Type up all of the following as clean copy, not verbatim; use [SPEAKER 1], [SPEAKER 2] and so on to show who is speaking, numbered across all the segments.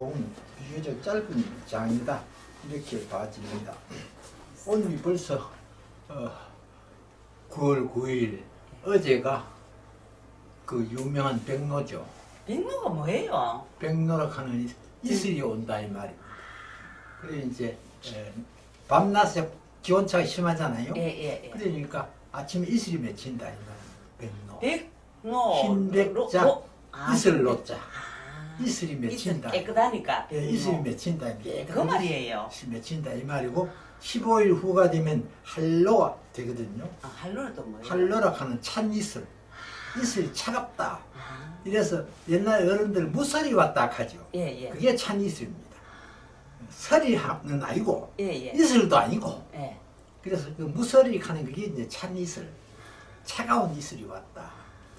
[SPEAKER 1] 비교적 짧은 장이다 이렇게 봐집니다. 오늘이 벌써 9월 9일 어제가 그 유명한 백로죠.
[SPEAKER 2] 백로가 뭐예요?
[SPEAKER 1] 백로라 하는 이슬이 온다 이 말입니다. 그래 이제 밤낮에 기온차가 심하잖아요.
[SPEAKER 2] 예.
[SPEAKER 1] 그러니까 아침에 이슬이 맺힌다 이 말입니다. 백로.
[SPEAKER 2] 백로.
[SPEAKER 1] 흰백자 이슬로자. 이슬이
[SPEAKER 2] 이슬
[SPEAKER 1] 맺힌다.
[SPEAKER 2] 깨끗하니까.
[SPEAKER 1] 예, 이슬이 맺힌다.
[SPEAKER 2] 그 말이에요.
[SPEAKER 1] 맺힌다 이 말이고 15일 후가 되면 한로가 되거든요.
[SPEAKER 2] 아, 한로는 또 뭐예요?
[SPEAKER 1] 한로라 하는 찬 이슬. 이슬이 차갑다. 이래서 옛날 어른들 무설이 왔다 하죠.
[SPEAKER 2] 예.
[SPEAKER 1] 그게 찬 이슬입니다. 설이는 아니고
[SPEAKER 2] 예.
[SPEAKER 1] 이슬도 아니고.
[SPEAKER 2] 예.
[SPEAKER 1] 그래서 그 무설이 하는 그게 이제 찬 이슬. 차가운 이슬이 왔다.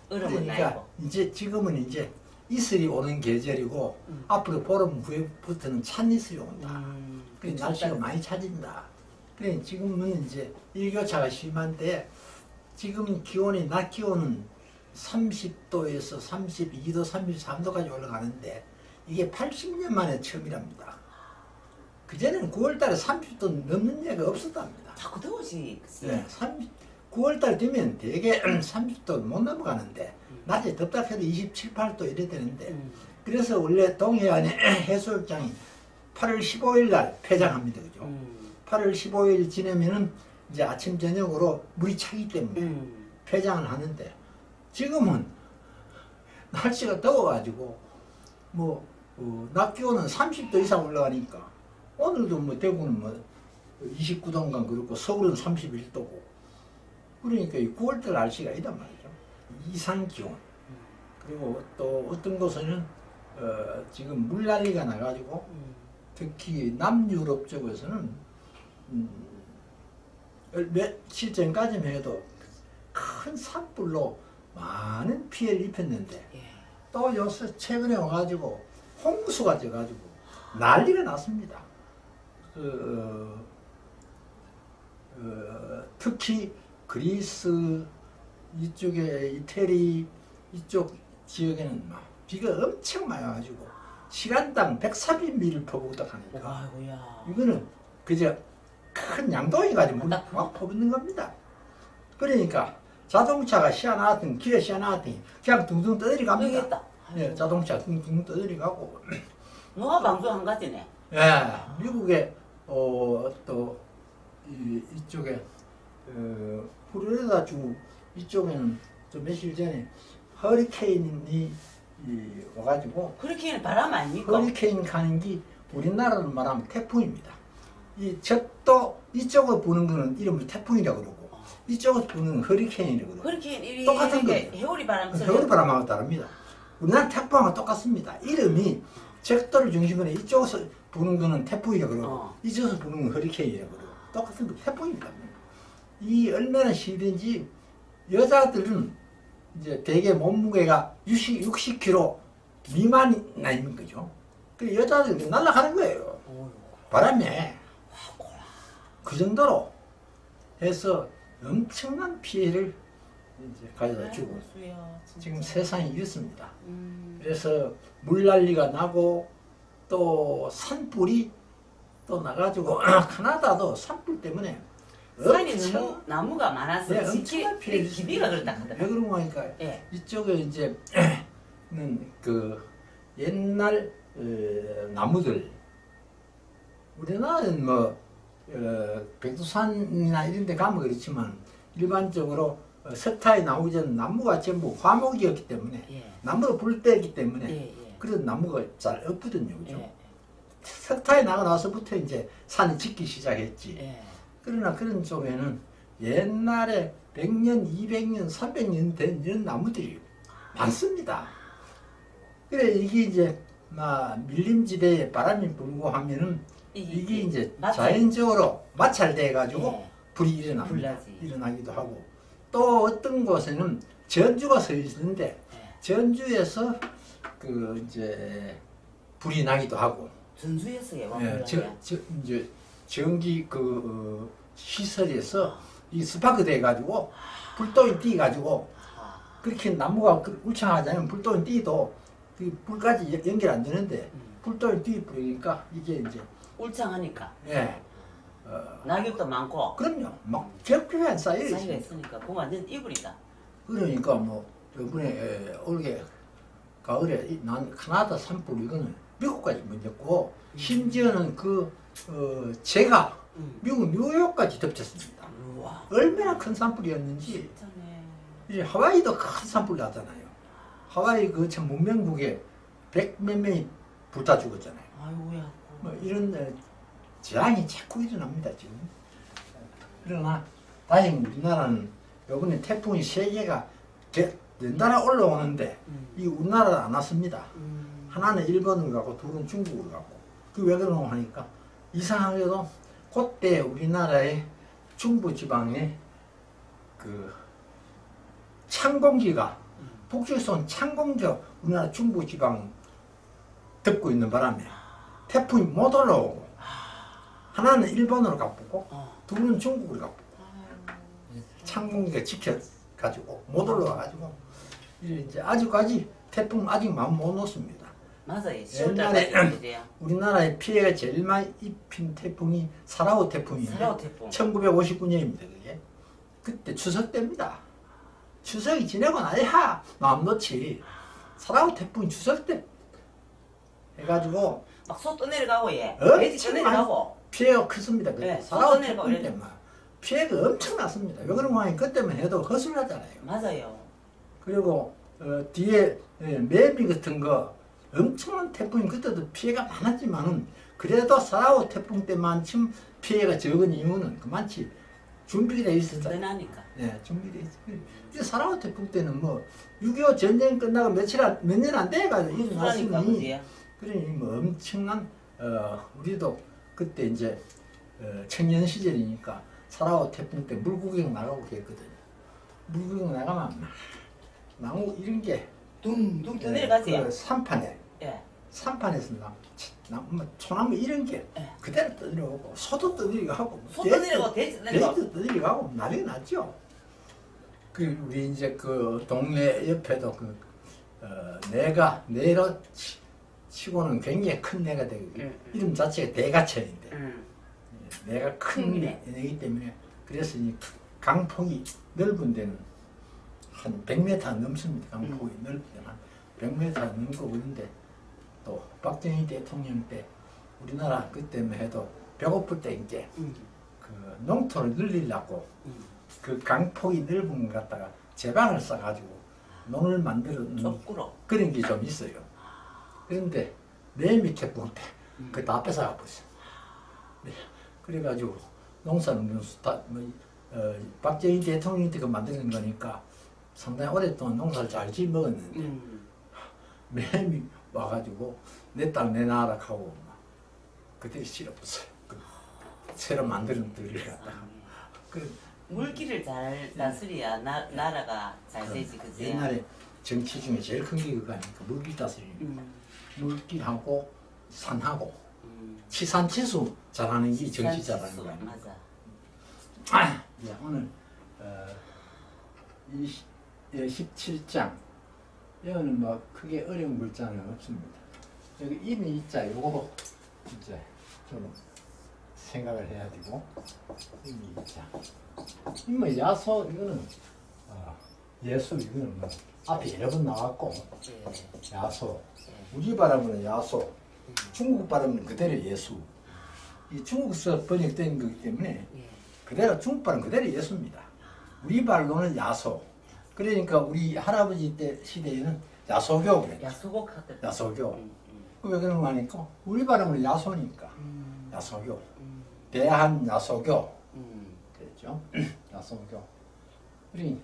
[SPEAKER 2] 얼음은
[SPEAKER 1] 그러니까
[SPEAKER 2] 아니고.
[SPEAKER 1] 이제 지금은 이제 이슬이 오는 계절이고 앞으로 보름 후에부터는 찬 이슬이 온다. 그래 날씨가 많이 차진다. 그래 지금은 이제 일교차가 심한데 지금 기온이 낮 기온은 30도에서 32도, 33도까지 올라가는데 이게 80년 만에 처음이랍니다. 그전에는 9월달에 30도 넘는 얘기가 없었답니다.
[SPEAKER 2] 자꾸 더우지.
[SPEAKER 1] 네, 9월달 되면 대개 30도 못 넘어가는데 낮에 덥다 해도 27, 8도 이래 되는데 그래서 원래 동해안의 해수욕장이 8월 15일 날 폐장합니다. 그죠? 8월 15일 지나면은 이제 아침 저녁으로 물이 차기 때문에 폐장을 하는데 지금은 날씨가 더워가지고 뭐 낮 기온은 30도 이상 올라가니까 오늘도 뭐 대구는 뭐 29도인가 그렇고 서울은 31도고 그러니까 이 9월달 날씨가 이단 말이죠. 이상 기온. 그리고 또 어떤 곳에는 지금 물난리가 나가지고 특히 남유럽 쪽에서는 며칠 전까지만 해도 큰 산불로 많은 피해를 입혔는데 또 요새 최근에 와가지고 홍수가 져가지고 난리가 났습니다. 특히 그리스 이쪽에 이태리 이쪽 지역에는 막 비가 엄청 많이 와가지고 시간당 130mm 퍼붓다 하니까
[SPEAKER 2] 아이고야.
[SPEAKER 1] 이거는 그저 큰 양동이 가지고 막 퍼붓는 겁니다. 그러니까 자동차가 시원하든 길에 시원하든 그냥 둥둥 떠들이 갑니다. 예, 자동차 둥둥 떠들이 가고
[SPEAKER 2] 노화 방송 한 가지네.
[SPEAKER 1] 예, 미국에 또 이쪽에 플로리다 주 이쪽에는 좀 며칠 전에 허리케인이 와가지고
[SPEAKER 2] 허리케인은 바람 아닙니까?
[SPEAKER 1] 허리케인 가는 게 우리나라로 말하면 태풍입니다. 이 적도 이쪽으로 부는 거는 이름을 태풍이라고 그러고 이쪽으로 부는 허리케인이라고 그러고
[SPEAKER 2] 허리케인
[SPEAKER 1] 똑같은 거예요.
[SPEAKER 2] 해오리 바람처럼.
[SPEAKER 1] 해오리 바람하고 다릅니다. 우리나라 태풍하고 똑같습니다. 이름이 적도를 중심으로 이쪽에서 부는 거는 태풍이라고 그러고 이쪽에서 부는 건 허리케인이라고 그러고 똑같은 거 태풍입니다. 이 얼마나 심한지 여자들은 이제 대개 몸무게가 60kg 미만이 나이는 거죠. 그 여자들 날아가는 거예요. 바람에 그 정도로 해서 엄청난 피해를 이제 가져다 주고 지금 세상이 이렇습니다. 그래서 물난리가 나고 또 산불이 또 나가지고 캐나다도 산불 때문에
[SPEAKER 2] 산이 너무 나무가 많아서
[SPEAKER 1] 엄청난 피해를
[SPEAKER 2] 기비가 그렇다
[SPEAKER 1] 왜 그런 거니까 이쪽에 이제 그 옛날 나무들 우리나라는 뭐 백두산이나 이런 데 가면 그렇지만 일반적으로 석타에 나오기 전 나무가 전부 화목이었기 때문에 나무로 불 때기 때문에 그런 나무가 잘 없거든요. 그죠? 석타에 나가 나서부터 이제 산이 짓기 시작했지. 그러나 그런 쪽에는 옛날에 100년, 200년, 300년 된 이런 나무들이 많습니다. 그래 이게 이제 밀림지대에 바람이 불고 하면은 이게 이제 자연적으로 마찰돼 가지고 불이 일어나기도 하고 또 어떤 곳에는 전주가 서 있는데 전주에서 그 이제 불이 나기도 하고
[SPEAKER 2] 전주에서요.
[SPEAKER 1] 이제 전기 그 시설에서 이 스파크 돼 가지고 불똥이 띄 가지고 그렇게 나무가 울창하지 않으면 불똥이 띄도 불까지 연결 안 되는데 불도를 뒤뿌리니까 이게 이제
[SPEAKER 2] 울창하니까.
[SPEAKER 1] 예.
[SPEAKER 2] 낙엽도 많고.
[SPEAKER 1] 그럼요. 막 겹겹이 쌓여
[SPEAKER 2] 사이가
[SPEAKER 1] 있습니다.
[SPEAKER 2] 있으니까 그거 완전 이불이다.
[SPEAKER 1] 그러니까 뭐 이번에 올해 가을에 난 카나다 산불 이거는 미국까지 먼저고 심지어는 제가 미국 뉴욕까지 덮쳤습니다.
[SPEAKER 2] 우와.
[SPEAKER 1] 얼마나 큰 산불이었는지.
[SPEAKER 2] 진짜네.
[SPEAKER 1] 이제 하와이도 큰 산불 나잖아요. 하와이 그 참 문명국에 100몇 명이 불타 죽었잖아요.
[SPEAKER 2] 아이고야.
[SPEAKER 1] 뭐 이런 재앙이 자꾸 일어납니다 지금. 그러나 다행히 우리나라는 이번에 태풍이 3개가 연달아 올라오는데 이 우리나라를 안 왔습니다. 하나는 일본으로 가고 둘은 중국으로 가고. 그 왜 그러노 하니까 이상하게도 그때 우리나라의 중부 지방에 그 찬 공기가 북쪽에서 온 찬 공기가 우리나라 중부 지방 덮고 있는 바람에 태풍이 못 올라오고 하나는 일본으로 가보고 둘은 중국으로 가보고 찬 공기가 지켜가지고 못 올라와가지고 이제 아직까지 태풍 아직 마음 못 놓습니다.
[SPEAKER 2] 맞아요.
[SPEAKER 1] 옛날에
[SPEAKER 2] 10월달에
[SPEAKER 1] 우리나라에 피해가 제일 많이 입힌 태풍이 사라오 태풍이에요.
[SPEAKER 2] 사라오 태풍.
[SPEAKER 1] 1959년입니다. 그게 그때 추석 때입니다. 추석이 지나고 나야 마음 놓지. 사라오 태풍이 추석 때 해가지고
[SPEAKER 2] 막 소 떠내려가고 얘.
[SPEAKER 1] 엄청
[SPEAKER 2] 돼지 떠내려가고.
[SPEAKER 1] 피해가 컸습니다. 그때
[SPEAKER 2] 네,
[SPEAKER 1] 사라오
[SPEAKER 2] 쏟아내고
[SPEAKER 1] 태풍
[SPEAKER 2] 이래.
[SPEAKER 1] 때만 피해가 엄청 났습니다. 왜 그런가 그때만 해도 허술하잖아요.
[SPEAKER 2] 맞아요.
[SPEAKER 1] 그리고 뒤에 매미 같은 거 엄청난 태풍이 그때도 피해가 많았지만은 그래도 사라오 태풍 때만큼 피해가 적은 이유는 그만치 준비가 돼 있었잖아요.
[SPEAKER 2] 떠나니까.
[SPEAKER 1] 네, 준비돼 있어요. 이제 사라오 태풍 때는 뭐 6.25 전쟁 끝나고 몇 년 안 돼가지고
[SPEAKER 2] 그러니까
[SPEAKER 1] 일어났으니
[SPEAKER 2] 그지.
[SPEAKER 1] 그러니 뭐 엄청난 우리도 그때 이제 청년 시절이니까 사라오 태풍 때 물구경 나가고 그랬거든요. 물구경 나가면 막 나무 이런 게
[SPEAKER 2] 둥둥 떠내려가지.
[SPEAKER 1] 그 산판에
[SPEAKER 2] 예.
[SPEAKER 1] 산판에서 소나무 이런 게
[SPEAKER 2] 예.
[SPEAKER 1] 그대로 떠내려오고 소도 떠내려가고
[SPEAKER 2] 소 떠내려가고 돼지 떠내려가고.
[SPEAKER 1] 돼지도 떠내려가고 난리 났죠. 그 우리 이제 그 동네 옆에도 내가 내로 치고는 굉장히 큰 내가 되거든요. 이름 자체가 대가천인데 내가 큰
[SPEAKER 2] 큰이네.
[SPEAKER 1] 내기 때문에 그래서 이 강폭이 넓은 데는 한 100m 넘습니다. 강폭이 넓은 데는 한 100m 넘고 그런데 또 박정희 대통령 때 우리나라 그때만 해도 배고플 때 이제 그 농토를 늘리려고 그 강폭이 넓은 것 갖다가 제방을 싸가지고 농을 만들어 놓는
[SPEAKER 2] 좁구로.
[SPEAKER 1] 그런 게 좀 있어요. 그런데 내 밑에 볼 때 그 다 뺏어가 버렸어요. 네. 그래가지고 농사는 박정희 대통령 때 그 만드는 거니까 상당히 오랫동안 농사를 잘 지먹었는데 매미 와가지고 내 땅 내놔라 하고 그때 싫어버렸어요. 새로 만드는 들을 갖다가.
[SPEAKER 2] 물기를 잘 다스려야 나라가 잘 되지, 그지?
[SPEAKER 1] 옛날에 정치 중에 제일 큰 게 그거 아닙니까? 물길 다스리는 물길하고 산하고 치산치수 잘하는 게 정치 잘하는 거 아닙니까?
[SPEAKER 2] 맞아.
[SPEAKER 1] 예, 오늘 17장 여기는 뭐 크게 어려운 글자는 없습니다. 여기 임이 있자 요거 이제 좀 생각을 해야 되고 임이 있자 임의 야소 이거는 예수 이거는 뭐 앞에 여러 번 나왔고
[SPEAKER 2] 예.
[SPEAKER 1] 야소 우리 발음은 야소 중국 발음은 그대로 예수 이 중국서 번역된 거기 때문에
[SPEAKER 2] 예.
[SPEAKER 1] 그대로 중국 발음 그대로 예수입니다. 우리 발로는 야소. 그러니까 우리 할아버지 때 시대에는 야소교 그랬죠.
[SPEAKER 2] 야수고 카드.
[SPEAKER 1] 야소교. 왜 그런 거 아니까? 우리 발음은 야소니까. 야소교. 대한 야소교. 그랬죠. 야소교. 우리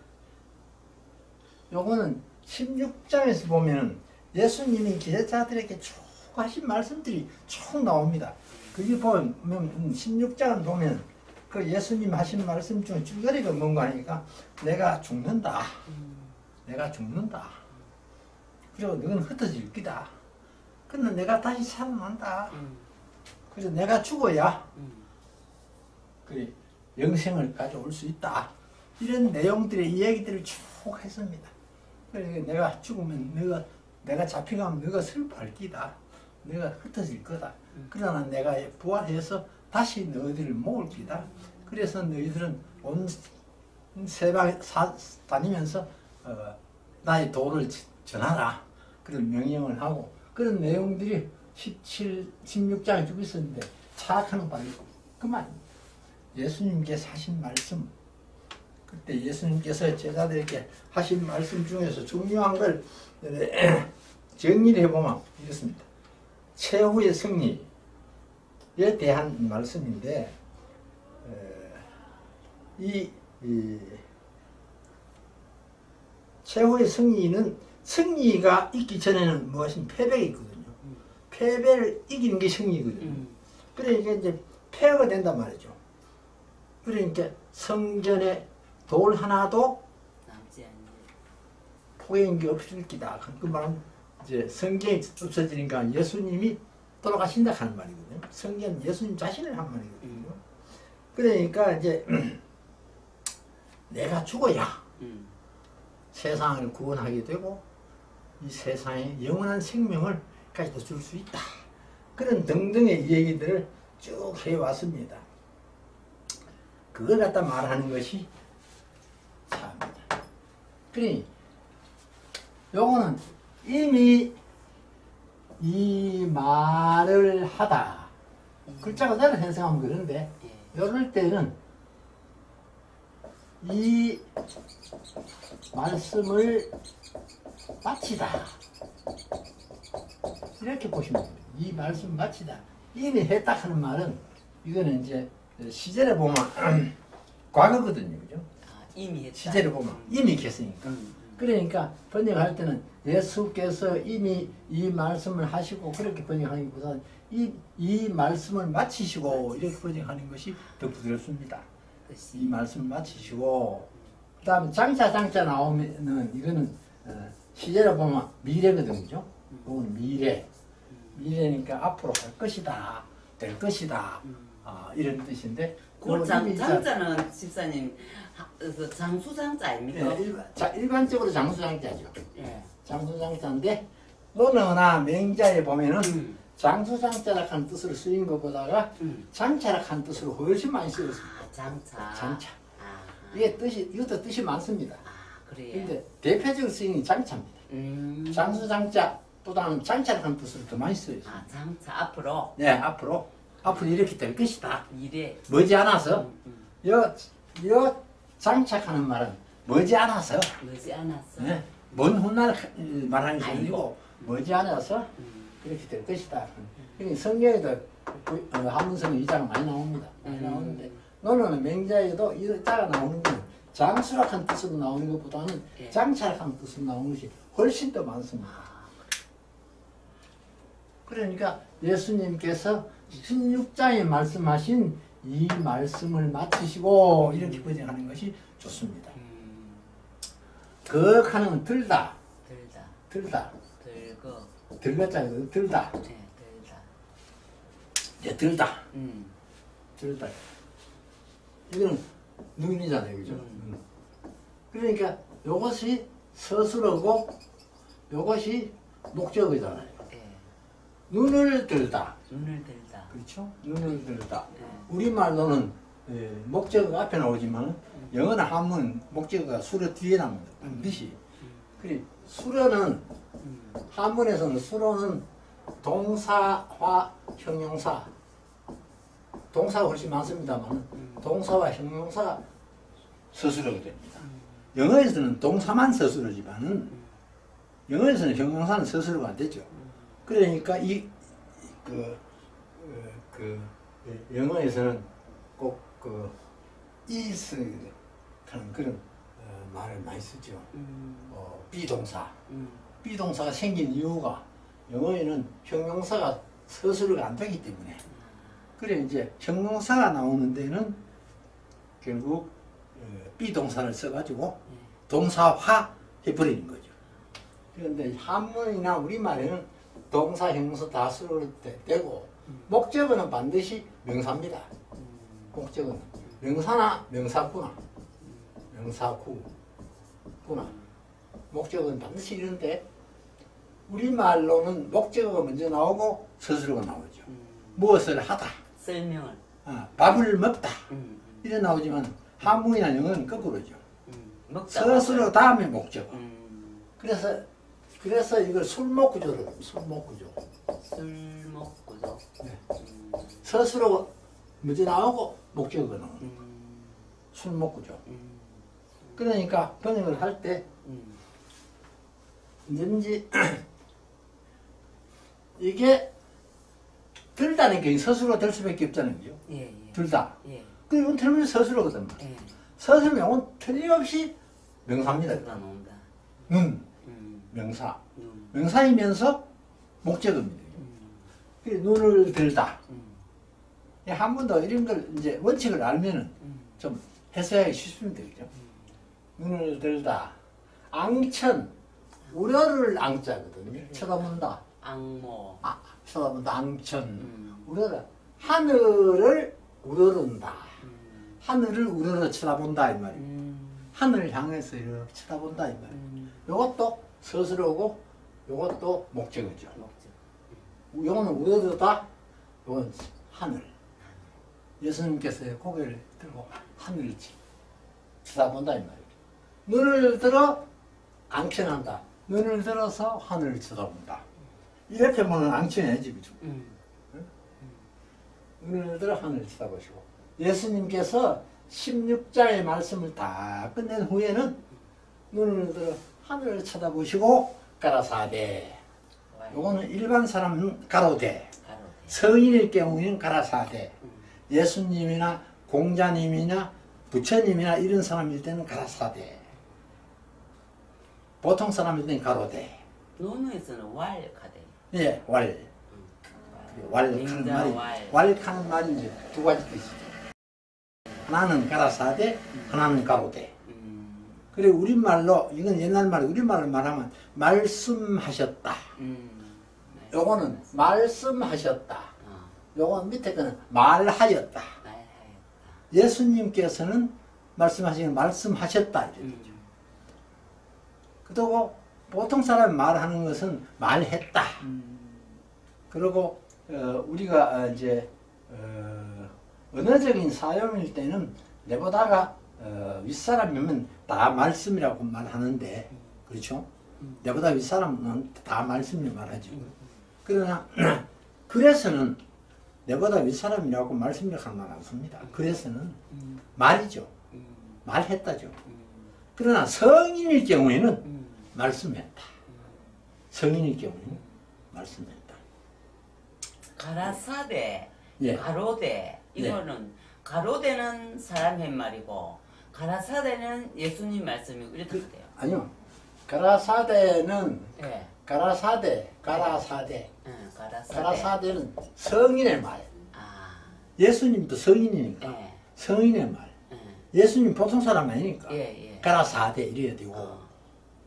[SPEAKER 1] 요거는 16장에서 보면 예수님이 기대자들에게 쭉 하신 말씀들이 쭉 나옵니다. 그게 보면 16장을 보면 그 예수님 하신 말씀 중에 줄거리가 뭔가 하니까 내가 죽는다. 내가 죽는다. 그리고 너는 흩어질 기다. 근데 내가 다시 살아난다. 그래서 내가 죽어야 그 영생을 가져올 수 있다. 이런 내용들의 이야기들을 쭉 했습니다. 그러니까 내가 죽으면 내가 잡혀가면 너가 슬퍼할 기다. 내가 흩어질 거다. 그러나 내가 부활해서 다시 너희들을 모을 기다. 그래서 너희들은 온 세상 다니면서 나의 도를 전하라. 그런 명령을 하고 그런 내용들이 16장에 쭉 있었는데 차악하는 바를 그만 예수님께서 하신 말씀 그때 예수님께서 제자들에게 하신 말씀 중에서 중요한 걸 정리를 해보면 이렇습니다. 최후의 승리에 대한 말씀인데 이 최후의 승리가 있기 전에는 무엇인 패배가 있거든요. 패배를 이기는 게 승리거든요. 그러니까 이제 패가 된단 말이죠. 그러니까 성전에 돌 하나도 포개인 게 없을 기다. 그 말은 이제 성경이 없어지니까 예수님이 돌아가신다 하는 말이거든요. 성경 예수님 자신을 한 말이거든요. 그러니까 이제 내가 죽어야 세상을 구원하게 되고 이 세상에 영원한 생명을 가지고 줄 수 있다. 그런 등등의 얘기들을 쭉 해왔습니다. 그걸 갖다 말하는 것이 차입니다. 그러니 요거는 이미 이 말을 하다 글자 그대로 해석하면 그런데 이럴 때는 이 말씀을 마치다 이렇게 보시면 됩니다. 이 말씀 마치다 이미 했다 하는 말은 이거는 이제 시제를 보면 과거거든요. 그죠?
[SPEAKER 2] 이미 했다.
[SPEAKER 1] 시제를 보면 이미 했으니까. 그러니까 번역할 때는 예수께서 이미 이 말씀을 하시고 그렇게 번역하기보다는 이 말씀을 마치시고 이렇게 번역하는 것이 더 부드럽습니다. 이 말씀을 마치시고 그 다음에 장차 나오면은 이거는 시제로 보면 미래거든요. 그죠? 이건 미래니까 앞으로 할 것이다 될 것이다 이런 뜻인데
[SPEAKER 2] 그 장자는 집사님 그 장수장자 아닙니까?
[SPEAKER 1] 일반적으로 장수장자죠.
[SPEAKER 2] 예.
[SPEAKER 1] 장수장자인데 논어나 맹자에 보면은 장수장자라 하는 뜻으로 쓰인 것보다가 장차라 하는 뜻으로 훨씬 많이 쓰였습니다. 장차. 이것도 뜻이 많습니다.
[SPEAKER 2] 그래요.
[SPEAKER 1] 근데 대표적으로 쓰이는 장차입니다. 장수장자보다는 장차라 하는 뜻으로 더 많이 쓰였습니다.
[SPEAKER 2] 장차 앞으로.
[SPEAKER 1] 네, 앞으로 이렇게 될 것이다.
[SPEAKER 2] 미래.
[SPEAKER 1] 머지않아서 요 장착하는 말은 머지않아서. 네, 먼 훗날 말하는 게 아니고 머지않아서 그렇게 될 것이다. 그러니까 성경에도 한문성에 이 자가 많이 나옵니다. 많이 나오는데 논어는 맹자에도 이 자가 나오는 건 장수락한 뜻으로 나오는 것보다는 장차락한 뜻으로 나오는 것이 훨씬 더 많습니다. 그러니까 예수님께서 16장에 말씀하신 이 말씀을 마치시고 이렇게 번역하는 것이 좋습니다. 거하는 건 들다. 들거자고 들다. 네, 들다. 들다. 이거는 눈이잖아요, 그죠? 그러니까 이것이 서술어고 이것이 목적어잖아요. 눈을 들다. 그렇죠? 눈을 들다. 우리말로는 목적어가 앞에 나오지만 영어나 한문 목적어가 수로 뒤에 나옵니다. 반드시. 그래 수로는 한문에서는 수로는 동사와 형용사 동사가 훨씬 많습니다만 동사와 형용사가 서술어가 됩니다. 영어에서는 동사만 서술어지만은 영어에서는 형용사는 서술어가 안 되죠. 그러니까 영어에서는 꼭 is 하는 그런 말을 많이 쓰죠. 비동사가 생긴 이유가 영어에는 형용사가 서술어가 안 되기 때문에 그래 이제 형용사가 나오는 데는 결국 비동사를 써가지고 동사화 해버리는 거죠. 그런데 한문이나 우리말에는 동사, 형용사 다 쓰를 때 되고 목적어는 반드시 명사입니다. 목적어는 명사나 명사구나 목적어는 반드시 이런데 우리말로는 목적어가 먼저 나오고 서술어가 나오죠. 무엇을 하다,
[SPEAKER 2] 설명을.
[SPEAKER 1] 밥을 먹다
[SPEAKER 2] 음.
[SPEAKER 1] 이래 나오지만 한문이나 영어는 거꾸로죠.
[SPEAKER 2] 먹다.
[SPEAKER 1] 서술어 다음에 목적.
[SPEAKER 2] 음.
[SPEAKER 1] 그래서 이걸 술목구조로 합니다. 술목구조.
[SPEAKER 2] 술먹구조.
[SPEAKER 1] 네. 서술어 먼저 나오고 목적어가 나오는 술목구조. 그러니까 번역을 할 때 언제든지 이게 들다는 게 서술어 될 수밖에 없다는 거죠.
[SPEAKER 2] 예, 예.
[SPEAKER 1] 들다.
[SPEAKER 2] 예.
[SPEAKER 1] 그 이건 틀리면 서술어거든.
[SPEAKER 2] 예.
[SPEAKER 1] 서술명은 틀림없이 명사입니다.
[SPEAKER 2] 들다 놓는다.
[SPEAKER 1] 눈, 명사.
[SPEAKER 2] 눈.
[SPEAKER 1] 명사이면서 목적어입니다. 그 눈을 들다. 한 번 더 이런 걸 이제 원칙을 알면은 좀 해석하기 쉽습니다. 그죠? 눈을 들다. 앙천, 우려를 앙자거든요. 쳐다본다.
[SPEAKER 2] 악모.
[SPEAKER 1] 쳐다본다. 앙천. 우려라. 하늘을 우러른다. 하늘을 우러러 쳐다본다 이 말이에요. 하늘을 향해서 이렇게 쳐다본다 이 말이에요. 요것도 서술어고 요것도 목적어죠.
[SPEAKER 2] 목적.
[SPEAKER 1] 요거는 우러르다. 요건 하늘. 예수님께서 고개를 들고 하늘을 쳐다본다 이 말이에요. 눈을 들어 앙천한다. 눈을 들어서 하늘을 쳐다본다. 이렇게 보면 앙천해야지 그죠? 눈을 들어 하늘을 쳐다보시고 예수님께서 16장의 말씀을 다 끝낸 후에는 눈을 들어 하늘을 쳐다보시고 가라사대. 요거는 일반 사람은 가로대. 성인일 경우에는 가라사대. 예수님이나 공자님이나 부처님이나 이런 사람일 때는 가라사대. 보통 사람일 때는 가로대.
[SPEAKER 2] 논어에서는 왈카대.
[SPEAKER 1] 예, 왈. 왈카는 말이, 왈카는 말이 이제 두 가지 뜻이죠. 하나는 가라사대, 하나는 가로대. 그리고 우리말로, 이건 옛날 말, 우리말로 말하면 말씀하셨다. 요거는 말씀하셨다. 요건 밑에 거는 말하였다. 예수님께서는 말씀하시는 말씀하셨다. 이렇게. 그리고 보통 사람이 말하는 것은 말했다. 그리고 우리가 이제 언어적인 사용일 때는 내보다가 윗사람이면 다 말씀이라고 말하는데 그렇죠? 내보다 윗사람은 다 말씀을 말하죠. 그러나 그래서는 내보다 윗사람이라고 말씀이라고 말 않습니다. 그래서는 말이죠. 말했다죠. 그러나 성인일 경우에는 말씀했다. 성인일 경우에는 말씀했다.
[SPEAKER 2] 가라사대,
[SPEAKER 1] 예.
[SPEAKER 2] 가로대. 이거는 가로대는 사람 햇말이고 가라사대는 예수님 말씀이고 이렇게 돼요.
[SPEAKER 1] 아니요. 가라사대는
[SPEAKER 2] 예.
[SPEAKER 1] 가라사대.
[SPEAKER 2] 가라사대.
[SPEAKER 1] 가라사대는 성인의 말.
[SPEAKER 2] 아.
[SPEAKER 1] 예수님도 성인이니까
[SPEAKER 2] 예.
[SPEAKER 1] 성인의 말.
[SPEAKER 2] 예.
[SPEAKER 1] 예수님 보통 사람 아니니까
[SPEAKER 2] 예, 예.
[SPEAKER 1] 가라사대 이래야 되고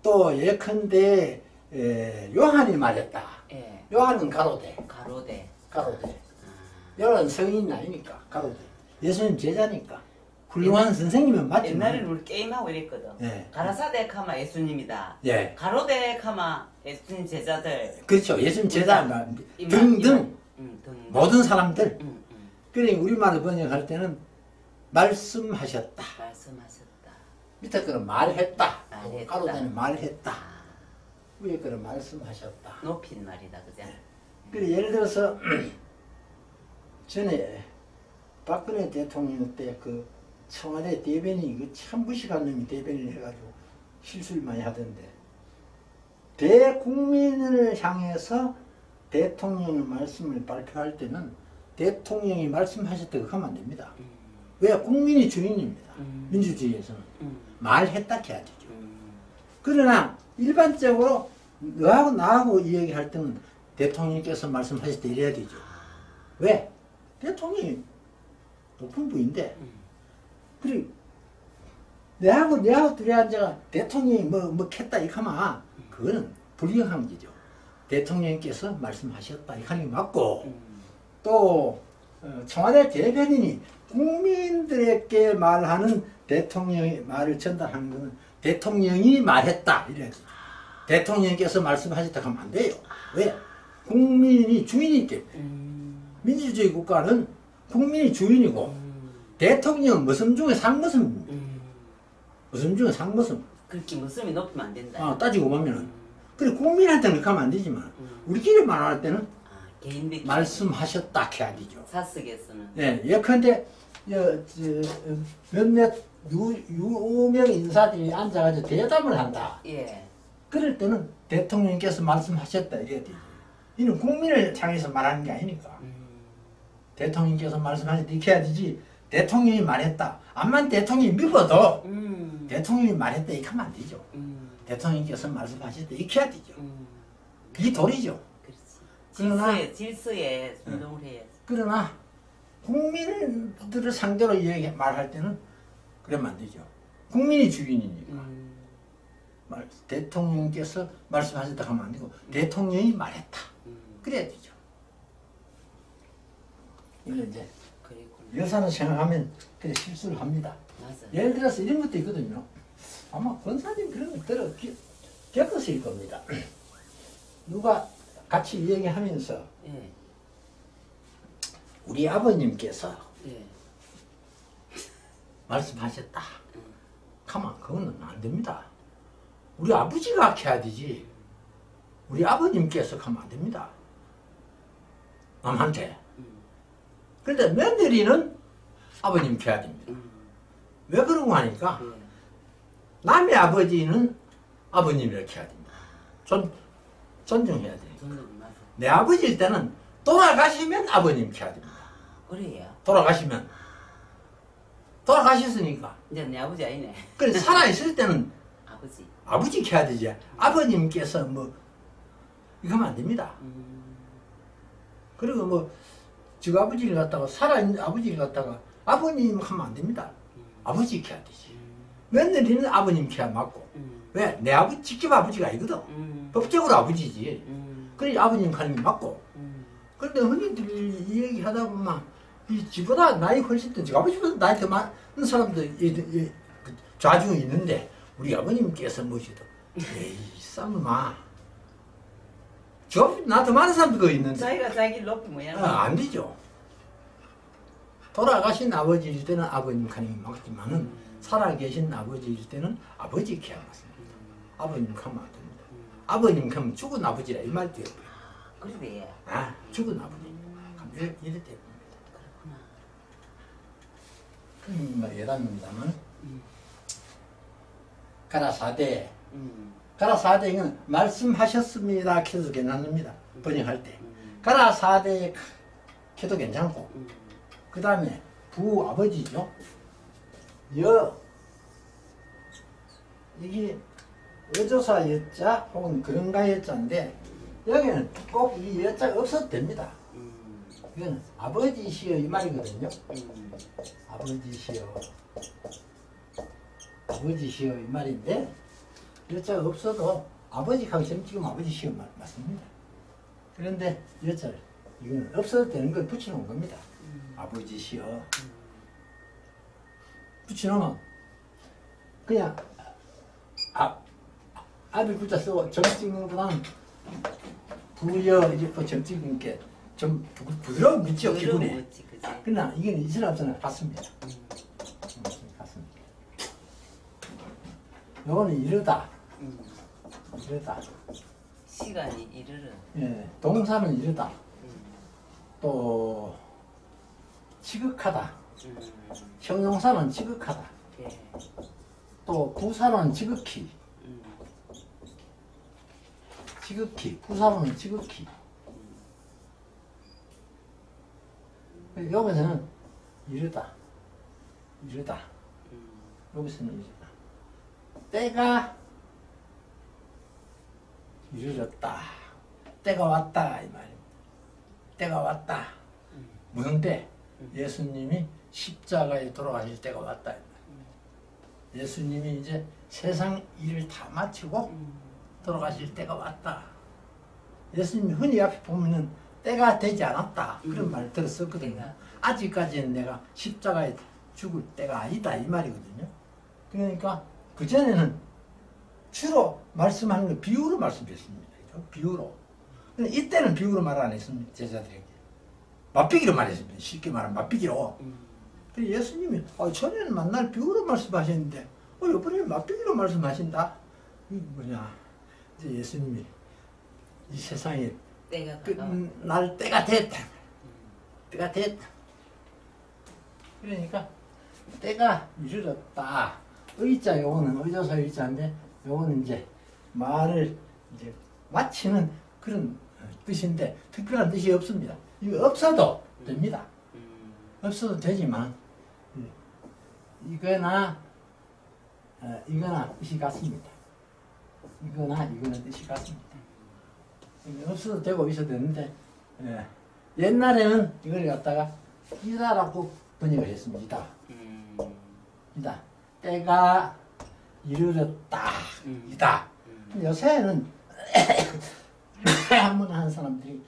[SPEAKER 1] 또 예컨대 요한이 말했다.
[SPEAKER 2] 예.
[SPEAKER 1] 요한은 가로대.
[SPEAKER 2] 가로대.
[SPEAKER 1] 가로대. 요한 성인이 아니니까 가로대. 예수님 제자니까 훌륭한 선생님은 맞지만
[SPEAKER 2] 옛날에는 우리 게임하고 이랬거든.
[SPEAKER 1] 예.
[SPEAKER 2] 가라사대 카마 예수님이다.
[SPEAKER 1] 예.
[SPEAKER 2] 가로대 카마 예수님 제자들.
[SPEAKER 1] 그렇죠. 예수님 제자
[SPEAKER 2] 이만,
[SPEAKER 1] 등등
[SPEAKER 2] 등등.
[SPEAKER 1] 모든 사람들.
[SPEAKER 2] 응.
[SPEAKER 1] 그래 우리말을 번역할 때는 말씀하셨다.
[SPEAKER 2] 말씀하셨다.
[SPEAKER 1] 밑에 거는 말했다.
[SPEAKER 2] 말했다.
[SPEAKER 1] 가로대는 말했다.
[SPEAKER 2] 아,
[SPEAKER 1] 위에 거는 말씀하셨다.
[SPEAKER 2] 높인 말이다, 그죠?
[SPEAKER 1] 그래 예를 들어서 전에 박근혜 대통령 때 그 청와대 대변인이 그 참 무식한 놈이 대변인을 해가지고 실수를 많이 하던데 대국민을 향해서 대통령의 말씀을 발표할 때는 대통령이 말씀하셨다고 하면 안 됩니다. 왜? 국민이 주인입니다. 민주주의에서는. 말했다 해야 되죠. 그러나 일반적으로 너하고 나하고 이야기할 때는 대통령께서 말씀하셨다 이래야 되죠. 왜? 대통령이 높은 분인데 그리고 내하고 둘이 앉아가 대통령이 뭐 했다 이렇게 하면 그거는 불리한 거죠. 대통령께서 말씀하셨다 이렇게 하는 게 맞고 또 청와대 대변인이 국민들에게 말하는 대통령의 말을 전달하는 것은 대통령이 말했다 이래야지. 대통령께서 말씀하셨다 하면 안 돼요. 왜? 국민이 주인이기 때문에. 민주주의 국가는 국민이 주인이고 대통령은 머슴 중에 상머슴입니다. 머슴 중에 상머슴.
[SPEAKER 2] 그렇게 모습이 높이면 안 된다.
[SPEAKER 1] 따지고 보면은. 그래 국민한테는 그렇게 하면 안 되지만 우리끼리 말할 때는
[SPEAKER 2] 개인들
[SPEAKER 1] 말씀하셨다 해야 되죠.
[SPEAKER 2] 사석에서는
[SPEAKER 1] 네, 예컨대 몇몇 유명 인사들이 앉아가지고 대담을 한다.
[SPEAKER 2] 예.
[SPEAKER 1] 그럴 때는 대통령께서 말씀하셨다 이래야 되지. 이는 국민을 향해서 말하는 게 아니니까. 대통령께서 말씀하셨다 이렇게 해야 되지. 대통령이 말했다. 암만 대통령이 믿어도 대통령이 말했다 이렇게 하면 안 되죠. 대통령께서 말씀하셨다 이렇게 해야 되죠. 그게 도리죠.
[SPEAKER 2] 그렇지. 질서에 순종을 해야지.
[SPEAKER 1] 그러나 국민들을 상대로 말할 때는 그러면 안 되죠. 국민이 주인이니까. 대통령께서 말씀하셨다 하면 안 되고 대통령이 말했다. 그래야 되죠. 이거 이제 여사는 생각하면 그래 실수를 합니다.
[SPEAKER 2] 맞아.
[SPEAKER 1] 예를 들어서 이런 것도 있거든요. 아마 권사님 그런 거 겪었을 겁니다. 누가 같이 얘기하면서
[SPEAKER 2] 예.
[SPEAKER 1] 우리 아버님께서
[SPEAKER 2] 예.
[SPEAKER 1] 말씀하셨다. 가만 그거는 안 됩니다. 우리 아버지가 해야 되지. 우리 아버님께서 가면 안 됩니다. 남한테. 그런데 며느리는 아버님께 해야 됩니다. 왜 그런가 하니까
[SPEAKER 2] 예.
[SPEAKER 1] 남의 아버지는 아버님 이렇게 해야 됩니다. 존중해야 돼요.
[SPEAKER 2] 맞아.
[SPEAKER 1] 내 아버지일 때는 돌아가시면 아버님께 해야 됩니다.
[SPEAKER 2] 그래요.
[SPEAKER 1] 돌아가셨으니까.
[SPEAKER 2] 이제 내 아버지 아니네.
[SPEAKER 1] 그래 살아있을 때는
[SPEAKER 2] 아버지.
[SPEAKER 1] 아버지께 해야 되지. 아버님께서 뭐 이거 하면 안 됩니다. 그리고 뭐 지금 아버지를 갖다가 살아있는 아버지를 갖다가 아버님 하면 안 됩니다. 아버지께 해야 되지. 며느리는 아버님께 해야 맞고. 왜? 내 아버지 직접 아버지가 아니거든. 법적으로 아버지지. 그래 아버님 가는 게 맞고. 그런데 흔히들 이 얘기 하다 보면 이 지보다 나이 훨씬 더 아버지보다 나이 더 많은 사람도 좌중에 있는데 우리 아버님께서 뭐시도 에이 쌍마 나 더 많은 사람도 그 있는데
[SPEAKER 2] 자기가 자기를 높이면
[SPEAKER 1] 안 되죠. 돌아가신 아버지일 때는 아버님 가는 게 맞지만은 살아계신 아버지일 때는 아버지 케어 맞습니다. 아버님 가면 안 됩니다. 아버님 가면 죽은 아버지라 이 말 돼요.
[SPEAKER 2] 그래.
[SPEAKER 1] 죽은 아버지. 이래 됩니다.
[SPEAKER 2] 그렇구나.
[SPEAKER 1] 뭐 예담입니다만 가라사대 가라사대는 말씀하셨습니다 해도 괜찮습니다. 번역할 때 가라사대 해도 괜찮고 그 다음에 부아버지죠. 이게 어조사 여자 혹은 그런가 여자인데 여기는 꼭 이 여자가 없어도 됩니다. 이건 아버지시여 이 말이거든요. 아버지시여 이 말인데 여자가 없어도 아버지하고 점찍으면 아버지시여 맞습니다. 그런데 여자를 이건 없어도 되는 걸 붙여놓은 겁니다. 아버지시여 붙여놓으면 그냥 아들 글자 쓰고 점 찍는 것보다는 부여 이렇게 점 찍는 게 좀 부드러운 믿죠 기분에. 그러나 이건 이슬람 사람 같습니다. 같습니다. 요거는 이르다.
[SPEAKER 2] 시간이 이르르.
[SPEAKER 1] 예, 동사는 이르다. 또 지극하다. 형용사는 지극하다.
[SPEAKER 2] 예.
[SPEAKER 1] 또 부사는 지극히. 부사로는 지극히. 여기서는 이르다. 여기서는 이르다. 때가 이르렀다. 때가 왔다 이 말입니다. 때가 왔다. 무슨 때? 예수님이 십자가에 돌아가실 때가 왔다. 예수님이 이제 세상 일을 다 마치고 돌아가실 때가 왔다. 예수님이 흔히 앞에 보면은 때가 되지 않았다. 그런 말을 들었었거든요. 아직까지는 내가 십자가에 죽을 때가 아니다. 이 말이거든요. 그러니까 그전에는 주로 말씀하는 거 비유로 말씀드렸습니다. 비유로. 이때는 비유로 말 안 했습니다. 제자들에게. 맛비기로 말했습니다. 쉽게 말하면 맛비기로. 그래서 예수님이 전에는 만날 비유로 말씀하셨는데 이번에 맛비기로 말씀하신다. 이게 뭐냐. 이제 예수님이 이 세상에 날 때가 됐다. 때가 됐다. 그러니까 때가 이르렀다. 의자 요거는 의조사 의자인데 요거는 이제 말을 이제 마치는 그런 뜻인데 특별한 뜻이 없습니다. 이거 없어도 됩니다. 없어도 되지만 이거나 뜻이 같습니다. 이거는 뜻이 같습니다. 없어도 되고 있어도 되는데 옛날에는 이걸 갖다가 이다라고 번역을 했습니다. 이다. 때가 이르렀다. 이다. 요새는 한번 하는 사람들이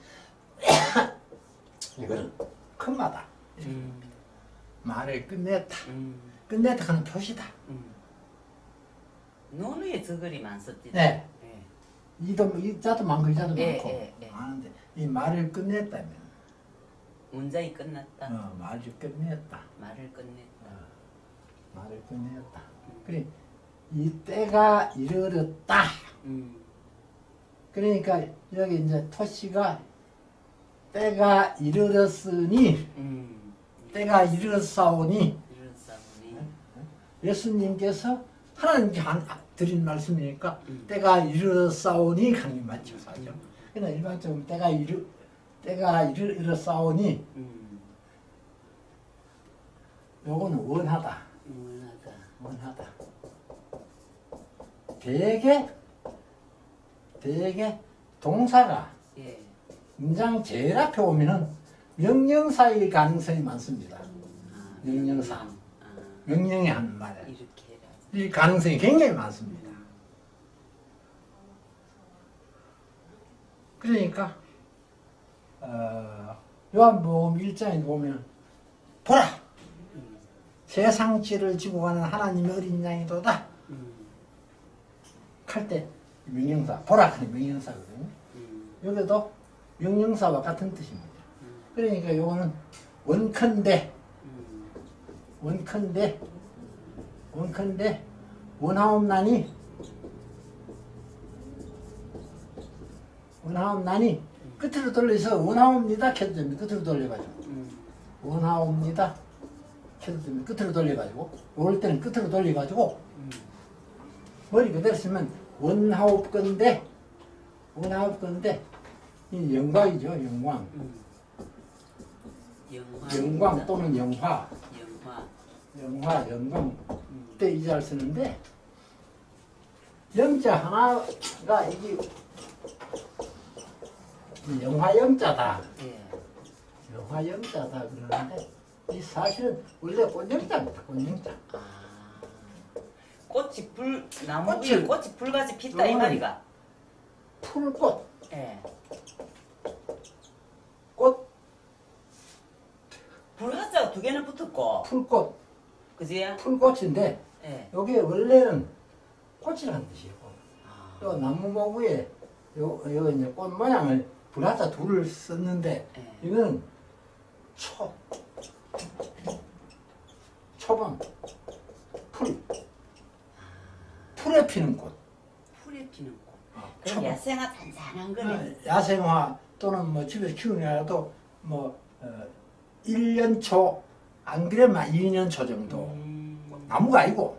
[SPEAKER 1] 이거는 큰마다 말을 끝냈다. 끝냈다 하는 표시다.
[SPEAKER 2] 논의에 저글이 많습니다.
[SPEAKER 1] 네. 이자도 많고 이자도 많고
[SPEAKER 2] 예.
[SPEAKER 1] 많은데 이 말을 끝냈다면
[SPEAKER 2] 문장이 끝났다.
[SPEAKER 1] 말을 끝냈다.
[SPEAKER 2] 말을 끝냈다.
[SPEAKER 1] 말을 끝냈다. 그래 이 때가 이르렀다. 그러니까 여기 이제 토시가 때가 이르렀으니 때가 이르렀사오니 예수님께서 하나님께 드린 말씀이니까 때가 이르렀사오니 하는 게 맞죠, 사죠. 그러나 일반적으로 때가 이르렀사오니 요거는 원하다. 대개 동사가 문장 제일 앞에 오면은 명령사일 가능성이 많습니다. 명령사. 명령이 하는 말이에요. 이 가능성이 굉장히 많습니다. 그러니까 요한복음 1장에 보면 보라! 세상지를 지고 가는 하나님의 어린 양이도다. 할 때 명령사, 보라 하는 명령사거든요. 여기도 명령사와 같은 뜻입니다. 그러니까 요거는 원컨대 원하옵나니 끝으로 돌려서 원하옵니다 해도 됩니다. 끝으로 돌려가지고 원하옵니다 해도 됩니다. 끝으로 돌려가지고 올 때는 끝으로 돌려가지고 머리 그대로 쓰면 원하옵건데 이 영광이죠. 영광 또는 영화 때 이 잘 쓰는데 영자 하나가 이게 영화 영자다. 영화 영자다 그러는데 이 사실은 원래 꽃영자입니다. 꽃영자.
[SPEAKER 2] 나무 위에 꽃이 불같이 폈다 이 말이가.
[SPEAKER 1] 풀꽃.
[SPEAKER 2] 꽃. 불화자가 두 개나 붙었고.
[SPEAKER 1] 풀꽃.
[SPEAKER 2] 그지?
[SPEAKER 1] 풀꽃인데 여기 원래는 꽃이라는 뜻이에요. 요 나무목에 요 이제 꽃 모양을 불화자 둘을 썼는데 이거는 초본 풀에 피는 꽃.
[SPEAKER 2] 풀에 피는 꽃. 그럼 야생화 잔잔한 거네.
[SPEAKER 1] 야생화 또는 뭐 집에서 키우는 애라도 뭐 1년 초 안 그래만 2년 초 정도. 나무가 아니고.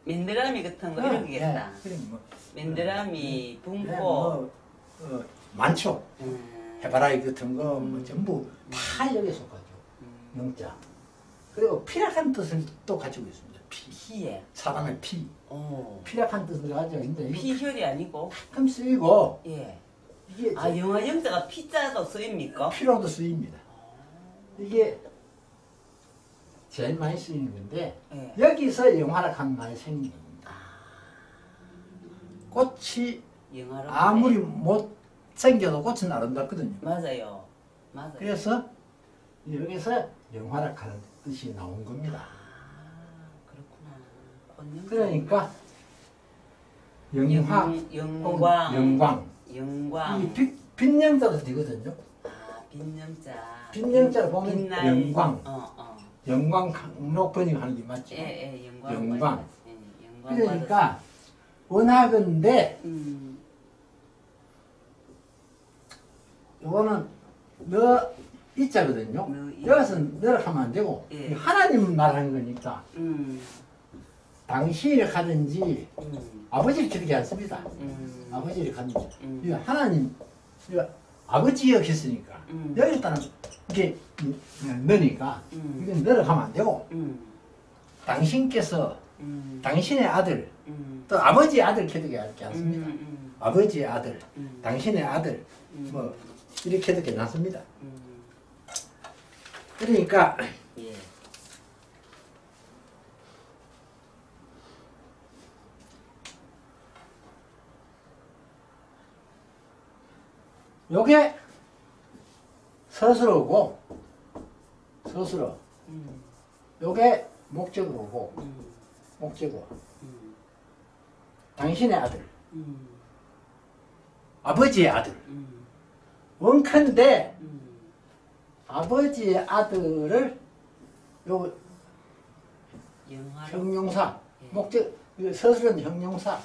[SPEAKER 2] 맨드라미 같은 거 이런 거겠다.
[SPEAKER 1] 뭐,
[SPEAKER 2] 맨드라미, 분포.
[SPEAKER 1] 뭐, 많죠. 해바라기 같은 거 뭐 전부 다 여기에 속하죠. 영자. 그리고 피락한 뜻을 또 가지고 있습니다.
[SPEAKER 2] 피에.
[SPEAKER 1] 사람의 피. 피락한 뜻을 가지고 있는데
[SPEAKER 2] 피혈이 아니고.
[SPEAKER 1] 가끔 쓰이고.
[SPEAKER 2] 이게 영화 영자가 피자도 쓰입니까?
[SPEAKER 1] 피로도 쓰입니다. 이게 제일 많이 쓰이는 건데 여기서 영화락한 말이 생긴 겁니다. 꽃이 아무리 못 생겨도 꽃은 아름답거든요.
[SPEAKER 2] 맞아요.
[SPEAKER 1] 그래서 여기서 영화락하는 뜻이 나온 겁니다.
[SPEAKER 2] 그렇구나.
[SPEAKER 1] 그러니까 영광. 이 빈영자로 되거든요.
[SPEAKER 2] 아, 빈영자.
[SPEAKER 1] 빈영자로 보면
[SPEAKER 2] 빛날-
[SPEAKER 1] 영광.
[SPEAKER 2] 어.
[SPEAKER 1] 영광 강록 번역하는 게 맞죠?
[SPEAKER 2] 예, 영광.
[SPEAKER 1] 영광.
[SPEAKER 2] 예, 영광
[SPEAKER 1] 그러니까 원학인데 요거는 너 이자거든요.
[SPEAKER 2] 너 이.
[SPEAKER 1] 여기서 너를 하면 안 되고
[SPEAKER 2] 예.
[SPEAKER 1] 하나님 말하는 거니까
[SPEAKER 2] 음.
[SPEAKER 1] 당신이 가든지 아버지를 그렇게 안 씁니다.
[SPEAKER 2] 음.
[SPEAKER 1] 아버지를 가든지 이거
[SPEAKER 2] 음.
[SPEAKER 1] 하나님 이거 아버지 여겼으니까 여기다는 이게 너니까 이건 너를 하면 안 되고 당신께서 당신의 아들 또 아버지의 아들 캐도 괜찮습니다. 아버지의 아들 당신의 아들 뭐 이렇게 해도 괜찮습니다. 그러니까
[SPEAKER 2] 예.
[SPEAKER 1] 요게 서술어고 서술어 요게 목적어고 목적어 당신의 아들 아버지의 아들 원컨대 아버지의 아들을 요
[SPEAKER 2] 영화로.
[SPEAKER 1] 형용사
[SPEAKER 2] 예.
[SPEAKER 1] 목적 서술은 형용사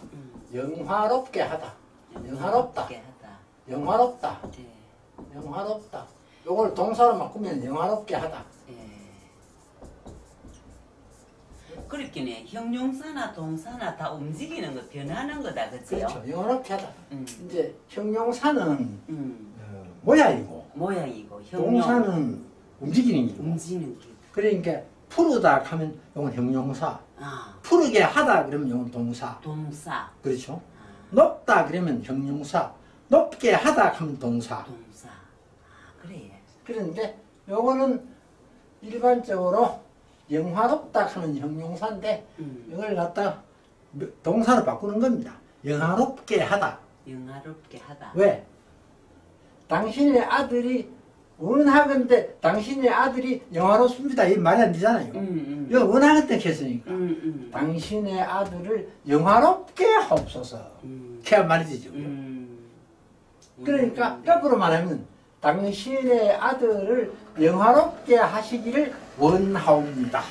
[SPEAKER 1] 영화롭게 하다 영화롭다
[SPEAKER 2] 영화롭게 하다.
[SPEAKER 1] 영화롭다
[SPEAKER 2] 예.
[SPEAKER 1] 영화롭다 요걸 동사로 바꾸면 영화롭게 하다
[SPEAKER 2] 예. 그렇긴 해. 형용사나 동사나 다 움직이는 거, 변하는 거다, 그치요?
[SPEAKER 1] 그렇죠 영화롭게 하다
[SPEAKER 2] 음.
[SPEAKER 1] 이제 형용사는
[SPEAKER 2] 음.
[SPEAKER 1] 모양이고
[SPEAKER 2] 모양이고, 형용.
[SPEAKER 1] 동사는 움직이는 거고
[SPEAKER 2] 움직이는 게.
[SPEAKER 1] 그러니까 푸르다 하면 이건 형용사
[SPEAKER 2] 아,
[SPEAKER 1] 푸르게 하다 그러면 이건 동사
[SPEAKER 2] 동사.
[SPEAKER 1] 그렇죠
[SPEAKER 2] 아,
[SPEAKER 1] 높다 그러면 형용사 높게 하다 하면 동사
[SPEAKER 2] 동사. 아, 그래.
[SPEAKER 1] 그런데 요거는 일반적으로 영화롭다 하는 형용사인데 이걸 갖다 동사로 바꾸는 겁니다. 영화롭게 하다.
[SPEAKER 2] 영화롭게 하다.
[SPEAKER 1] 왜? 당신의 아들이 원하건대 당신의 아들이 영화롭습니다. 이 말이 안 되잖아요. 이거 원하건대 했으니까 당신의 아들을 영화롭게 하옵소서. 그래야 말이 되죠. 그러니까 거꾸로 말하면 당신의 아들을 영화롭게 하시기를 원하옵니다.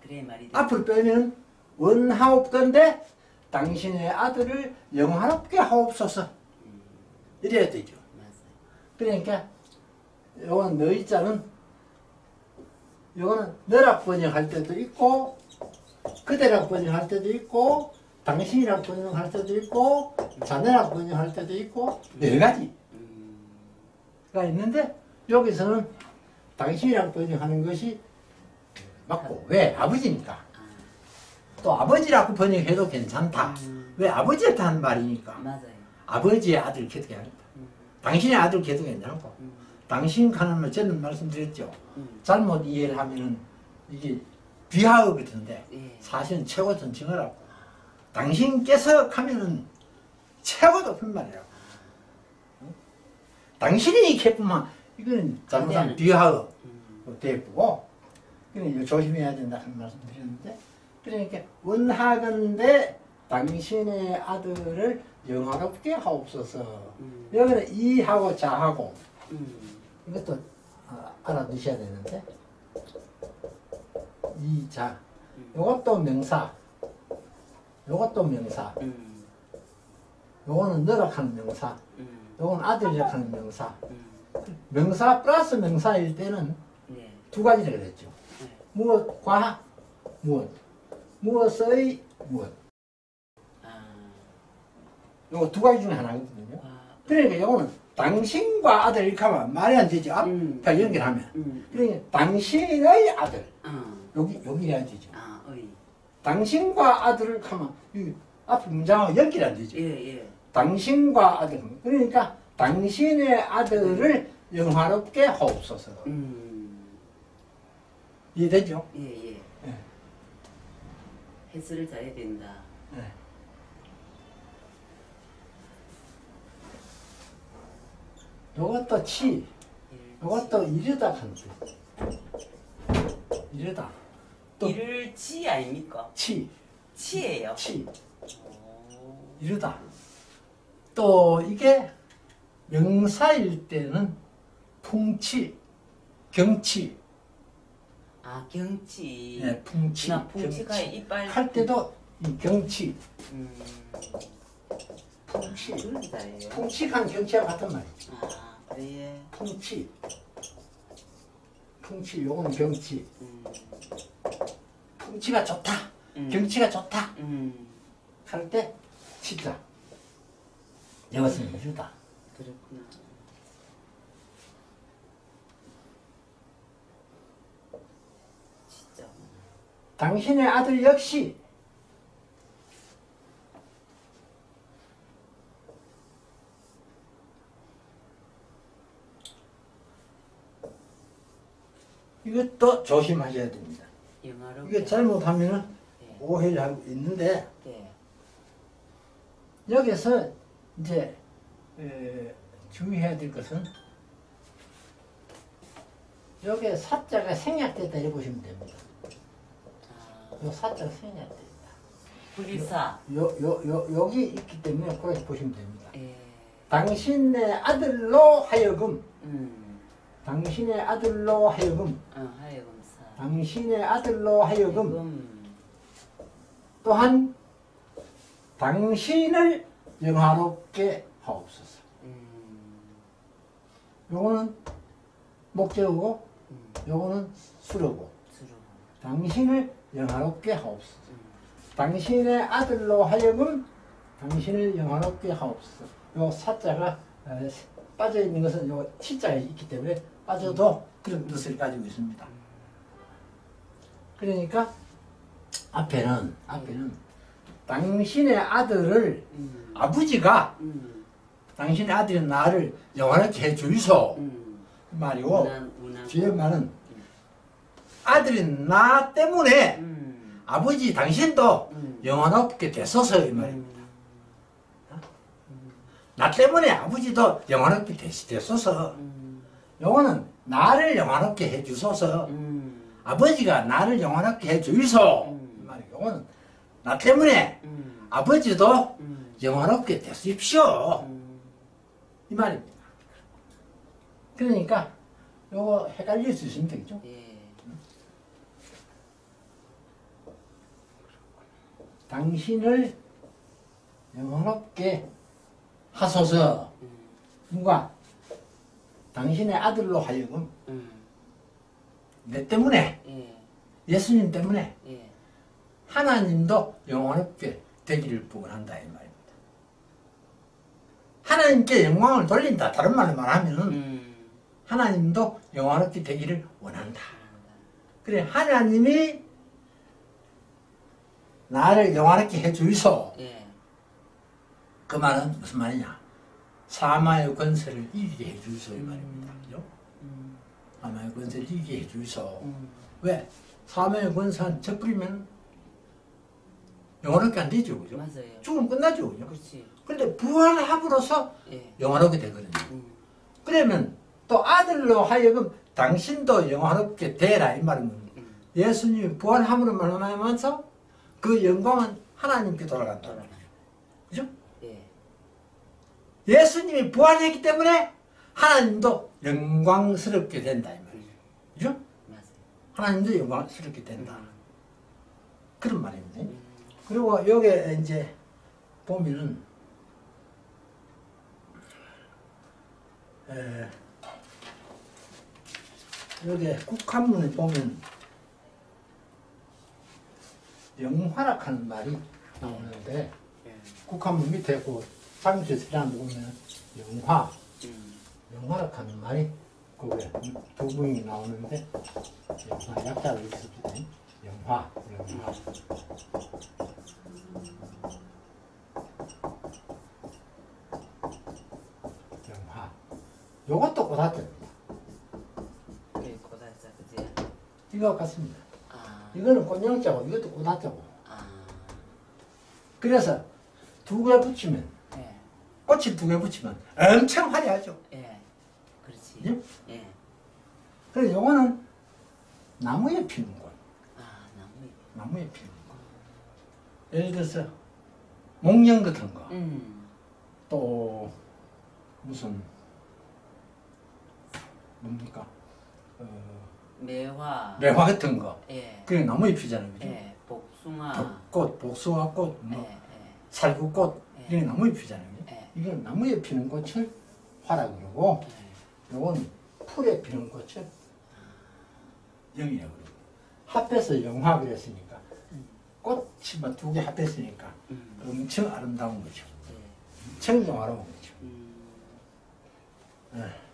[SPEAKER 2] 그래 말이 돼.
[SPEAKER 1] 앞으로 빼면 원하옵건데 당신의 아들을 영화롭게 하옵소서. 이래야 되죠.
[SPEAKER 2] 맞아요.
[SPEAKER 1] 그러니까 요건 너희 자는 요거는 너라고 번역할 때도 있고 그대라고 번역할 때도 있고 당신이라고 번역할 때도 있고 자네라고 번역할 때도 있고 여러 가지가 있는데 여기서는 당신이라고 번역하는 것이 맞고 왜? 아버지니까 또 아버지라고 번역해도 괜찮다. 왜? 아버지한테 하는 말이니까
[SPEAKER 2] 맞아요.
[SPEAKER 1] 아버지의 아들 걔도 괜찮다. 당신의 아들 걔도 괜찮고 당신 하는 말 저는 말씀드렸죠. 잘못 이해를 하면은 이게 비하어 같은데
[SPEAKER 2] 예.
[SPEAKER 1] 사실은 최고 존칭어라고. 당신께서 하면은 최고 높은 말이라고. 당신이 이렇게 했구만 이거는 잘못하면 비하어 되고 그러니까 조심해야 된다 하는 말씀 드렸는데 그러니까 원하건대 당신의 아들을 영화롭게 하옵소서. 여기는 이하고 자하고 이것도 알아두셔야 되는데 이자 요것도 명사 요것도 명사 요거는 너락하는 명사 요건 아들이라 하는 명사 명사 플러스 명사일 때는
[SPEAKER 2] 네.
[SPEAKER 1] 두 가지를 그랬죠.
[SPEAKER 2] 네.
[SPEAKER 1] 무엇과 무엇 무엇의 무엇
[SPEAKER 2] 아,
[SPEAKER 1] 요거 두 가지 중에 하나거든요.
[SPEAKER 2] 와.
[SPEAKER 1] 그러니까 요거는 당신과 아들 이렇게 하면 말이 안 되죠. 앞에 연결하면. 그러니까 당신의 아들 여기 해야 되죠.
[SPEAKER 2] 아, 어이.
[SPEAKER 1] 당신과 아들을 하면 이 앞에 문장하고 연결이 안 되죠.
[SPEAKER 2] 예, 예.
[SPEAKER 1] 당신과 아들 그러니까 당신의 아들을 영화롭게 하옵소서. 이해되죠?
[SPEAKER 2] 예, 예.
[SPEAKER 1] 네.
[SPEAKER 2] 해설을 잘해야 된다.
[SPEAKER 1] 네. 요것도 치, 요것도 이르다 한다. 이르다. 또
[SPEAKER 2] 이를 치 아닙니까?
[SPEAKER 1] 치,
[SPEAKER 2] 치예요.
[SPEAKER 1] 치,
[SPEAKER 2] 오.
[SPEAKER 1] 이르다. 또 이게 명사일 때는 풍치, 경치,
[SPEAKER 2] 아 경치.
[SPEAKER 1] 예, 풍치,
[SPEAKER 2] 나 풍치가
[SPEAKER 1] 경치.
[SPEAKER 2] 이빨
[SPEAKER 1] 할 때도 이 경치,
[SPEAKER 2] 음.
[SPEAKER 1] 풍치,
[SPEAKER 2] 그런다예요.
[SPEAKER 1] 풍치한 경치와 같은 말이죠.
[SPEAKER 2] 아 그래.
[SPEAKER 1] 풍치, 풍치, 요거는 경치. 풍치가 좋다, 경치가 좋다 할 때 치자. 이것은 이유다.
[SPEAKER 2] 그렇구나. 진짜.
[SPEAKER 1] 당신의 아들 역시 이것도 조심하셔야 됩니다.
[SPEAKER 2] 영화로.
[SPEAKER 1] 이게 잘못하면은
[SPEAKER 2] 네.
[SPEAKER 1] 오해를 하고 있는데
[SPEAKER 2] 네.
[SPEAKER 1] 여기서 이제 주의해야 될 것은 여기에 사자가 생략됐다 이렇게 보시면 됩니다. 요 사자가 생략됐다.
[SPEAKER 2] 불리사.
[SPEAKER 1] 여기 있기 때문에 그렇게 보시면 됩니다.
[SPEAKER 2] 예.
[SPEAKER 1] 당신의 아들로 하여금 당신의 아들로 하여금
[SPEAKER 2] 하여금사.
[SPEAKER 1] 당신의 아들로 하여금 또한 당신을 영화롭게 하옵소서. 요거는 목적어고 요거는 수로고
[SPEAKER 2] 주로.
[SPEAKER 1] 당신을 영화롭게 하옵소서. 당신의 아들로 하여금 당신을 영화롭게 하옵소서. 요 사자가 빠져있는 것은 요 치자가 있기 때문에 빠져도 그런 뜻을 가지고 있습니다. 그러니까 앞에는 당신의 아들을 아버지가 당신의 아들이 나를 영원하게 해주이소 말이고 뒤에 말은 아들이 나 때문에 아버지 당신도 영원하게 되소서 이 말입니다. 나 때문에 아버지도 영원하게 되소서. 요거는 나를 영원하게 해주소서. 아버지가 나를 영원하게 해주이소 이 말이고 요거는 나 때문에 아버지도 영원하게 되십시오 이 말입니다. 그러니까 요거 헷갈릴 수 있습니다. 그죠?
[SPEAKER 2] 예.
[SPEAKER 1] 당신을 영원하게 하소서. 누가? 당신의 아들로 하여금 내 때문에
[SPEAKER 2] 예.
[SPEAKER 1] 예수님 때문에
[SPEAKER 2] 예.
[SPEAKER 1] 하나님도 영원하게 되기를 원한다 이 말입니다. 하나님께 영광을 돌린다. 다른 말로 말하면 하나님도 영원하게 되기를 원한다. 그래 하나님이 나를 영원하게 해주이소.
[SPEAKER 2] 예.
[SPEAKER 1] 그 말은 무슨 말이냐? 사마의 권세를 이기게 해주이소 이 말입니다. 그죠? 사마의 권세를 이기게 해주이소. 왜? 사마의 권세는 져버리면 영원하게 안 되죠. 그죠?
[SPEAKER 2] 맞아요.
[SPEAKER 1] 죽으면 끝나죠. 그죠?
[SPEAKER 2] 그렇지.
[SPEAKER 1] 근데 부활함으로써
[SPEAKER 2] 예.
[SPEAKER 1] 영원하게 되거든요. 그러면 또 아들로 하여금 당신도 영원하게 되라 이 말은 예수님이 부활함으로 말하면서 그 영광은 하나님께 돌아간다. 그죠?
[SPEAKER 2] 예.
[SPEAKER 1] 예수님이 부활했기 때문에 하나님도 영광스럽게 된다 이 말이죠. 그죠?
[SPEAKER 2] 맞아요.
[SPEAKER 1] 하나님도 영광스럽게 된다. 그런 말입니다. 그리고 여기 이제 보면은 여기 국한문에 보면 영화락하는 말이 나오는데
[SPEAKER 2] 예.
[SPEAKER 1] 국한문 밑에 그 상주시라는 데 보면 영화락하는 말이 그게 두 분이 나오는데 영화 약자로 있었거든요. 영화. 요것도 고사자입니다.
[SPEAKER 2] 예. 고달자 그지.
[SPEAKER 1] 이거 같습니다.
[SPEAKER 2] 아.
[SPEAKER 1] 이거는 꽃영자고 이것도 고사자고.
[SPEAKER 2] 아.
[SPEAKER 1] 그래서 두 개 붙이면
[SPEAKER 2] 예.
[SPEAKER 1] 꽃을 두 개 붙이면 엄청 화려하죠.
[SPEAKER 2] 예. 그렇지.
[SPEAKER 1] 예?
[SPEAKER 2] 예.
[SPEAKER 1] 그래서 요거는 나무에 피는 것.
[SPEAKER 2] 아 나무.
[SPEAKER 1] 나무에 피는 거. 예를 들어서 목련 같은 거. 또 무슨 뭡니까?
[SPEAKER 2] 매화.
[SPEAKER 1] 매화 같은 거.
[SPEAKER 2] 예.
[SPEAKER 1] 그게 나무잎이잖아요. 그죠?
[SPEAKER 2] 예. 복숭아.
[SPEAKER 1] 벚꽃, 복숭아꽃, 뭐
[SPEAKER 2] 예. 예.
[SPEAKER 1] 살구꽃
[SPEAKER 2] 예.
[SPEAKER 1] 이게 나무잎이잖아요. 그죠?
[SPEAKER 2] 예.
[SPEAKER 1] 이건 나무에 피는 꽃을 화라 그러고 요건 풀에 피는 꽃을 영이라고 그러고 합해서 영화 그랬으니까 꽃이 뭐 두 개 합했으니까 엄청 아름다운 거죠.
[SPEAKER 2] 예.
[SPEAKER 1] 엄청 영화로운 거죠.
[SPEAKER 2] 음.
[SPEAKER 1] 예.